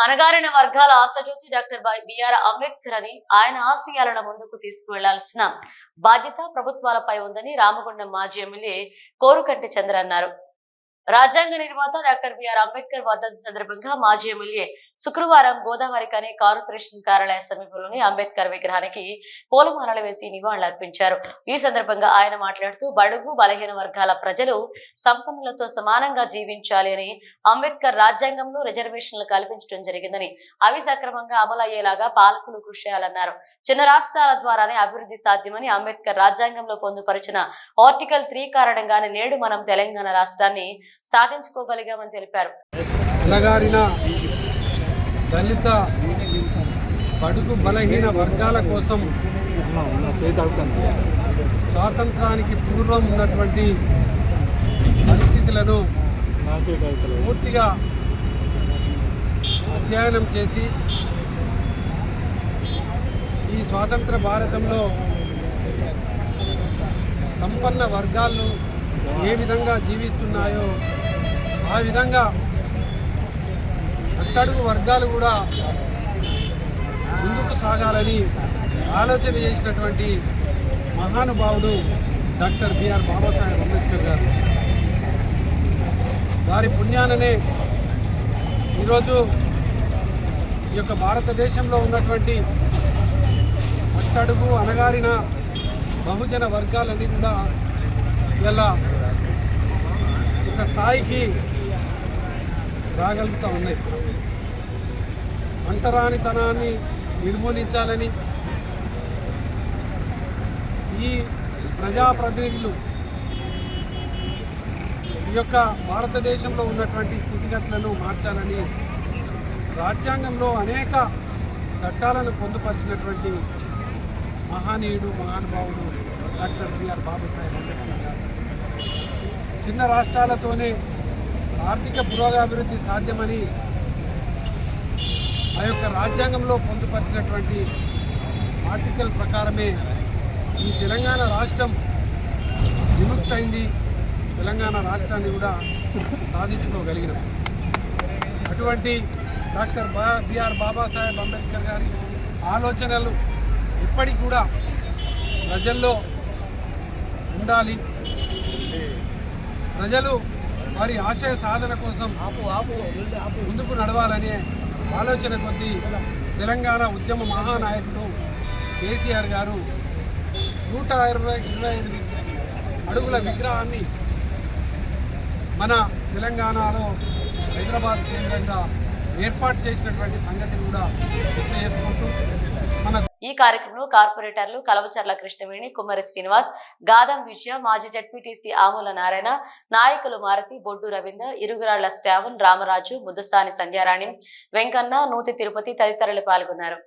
అణగారిన వర్గాల ఆశాజ్యోతి డాక్టర్ బిఆర్ అంబేద్కర్ అని ఆయన ఆశయాలను ముందుకు తీసుకువెళ్లాల్సిన బాధ్యత ప్రభుత్వాలపై ఉందని రామగుండం మాజీ ఎమ్మెల్యే కోరుకంటి చంద్ర అన్నారు. రాజ్యాంగ నిర్మాత డాక్టర్ బిఆర్ అంబేద్కర్ వర్ధంతి సందర్భంగా మాజీ ఎమ్మెల్యే శుక్రవారం గోదావరి కని కార్పొరేషన్ కార్యాలయ సమీపంలోని అంబేద్కర్ విగ్రహానికి పూలమాలలు వేసి నివాళులర్పించారు. ఈ సందర్భంగా ఆయన మాట్లాడుతూ బడుగు బలహీన వర్గాల ప్రజలు సంపన్నులతో సమానంగా జీవించాలి అని, అంబేద్కర్ రాజ్యాంగంలో రిజర్వేషన్లు కల్పించడం జరిగిందని, అవి సక్రమంగా అమలయ్యేలాగా పాలకులు కృషి చేయాలన్నారు. చిన్న రాష్ట్రాల ద్వారానే అభివృద్ధి సాధ్యమని, అంబేద్కర్ రాజ్యాంగంలో పొందుపరిచిన ఆర్టికల్ 3 కారణంగానే నేడు మనం తెలంగాణ రాష్ట్రాన్ని సాధించుకోగలిగామని తెలిపారు. దళిత బడుగు బలహీన వర్గాల కోసం స్వాతంత్రానికి పూర్వం ఉన్నటువంటి పరిస్థితులను పూర్తిగా అధ్యయనం చేసి ఈ స్వాతంత్ర భారతంలో సంపన్న వర్గాలు ఏ విధంగా జీవిస్తున్నాయో ఆ విధంగా అట్టడుగు వర్గాలు కూడా ముందుకు సాగాలని ఆలోచన చేసినటువంటి మహానుభావుడు డాక్టర్ బిఆర్ బాబాసాహెబ్ అంబేద్కర్ గారు. వారి పుణ్యాననే ఈరోజు ఈ యొక్క భారతదేశంలో ఉన్నటువంటి అట్టడుగు అణగారిన బహుజన వర్గాలన్నీ కూడా ఇలా ఒక స్థాయికి రాగలుగుతూ ఉన్నాయి. అంటరానితనాన్ని నిర్మూలించాలని ఈ ప్రజాప్రతినిధులు ఈ యొక్క భారతదేశంలో ఉన్నటువంటి స్థితిగతులను మార్చాలని రాజ్యాంగంలో అనేక చట్టాలను పొందుపరిచినటువంటి మహానీయుడు మహానుభావుడు డాక్టర్ బిఆర్ బాబాసాహెబ్ అంబేద్కర్ గారు. చిన్న రాష్ట్రాలతోనే ఆర్థిక పురోగతి సాధ్యమని ఆ యొక్క రాజ్యాంగంలో పొందుపరిచినటువంటి ఆర్టికల్ ప్రకారమే ఈ తెలంగాణ రాష్ట్రం విముక్తైంది. తెలంగాణ రాష్ట్రాన్ని కూడా సాధించుకోగలిగినాం. అటువంటి డాక్టర్ బిఆర్ బాబాసాహెబ్ అంబేద్కర్ గారి ఆలోచనలు ఇప్పటికి కూడా ప్రజల్లో ఉండాలి. ప్రజలు వారి ఆశయ సాధన కోసం ముందుకు నడవాలనే ఆలోచన కొద్దీ తెలంగాణ ఉద్యమ మహానాయకుడు కేసీఆర్ గారు 125 అడుగుల విగ్రహాన్ని మన తెలంగాణలో హైదరాబాద్ కేంద్రంగా ఏర్పాటు చేసినటువంటి సంగతిని కూడా గుర్తు చేసుకుంటూ ఈ కార్యక్రమంలో కార్పొరేటర్లు కలవచర్ల కృష్ణవేణి, కుమ్మరి శ్రీనివాస్, గాదం విజయ, మాజీ జడ్పీటీసీ ఆముల నారాయణ, నాయకులు మారుతి, బొడ్డు రవీందర్, ఇరుగురాళ్ల శ్రావణ్, రామరాజు, ముద్దుసాని సంధ్యారాణి, వెంకన్న, నూతి తిరుపతి తదితరులు పాల్గొన్నారు.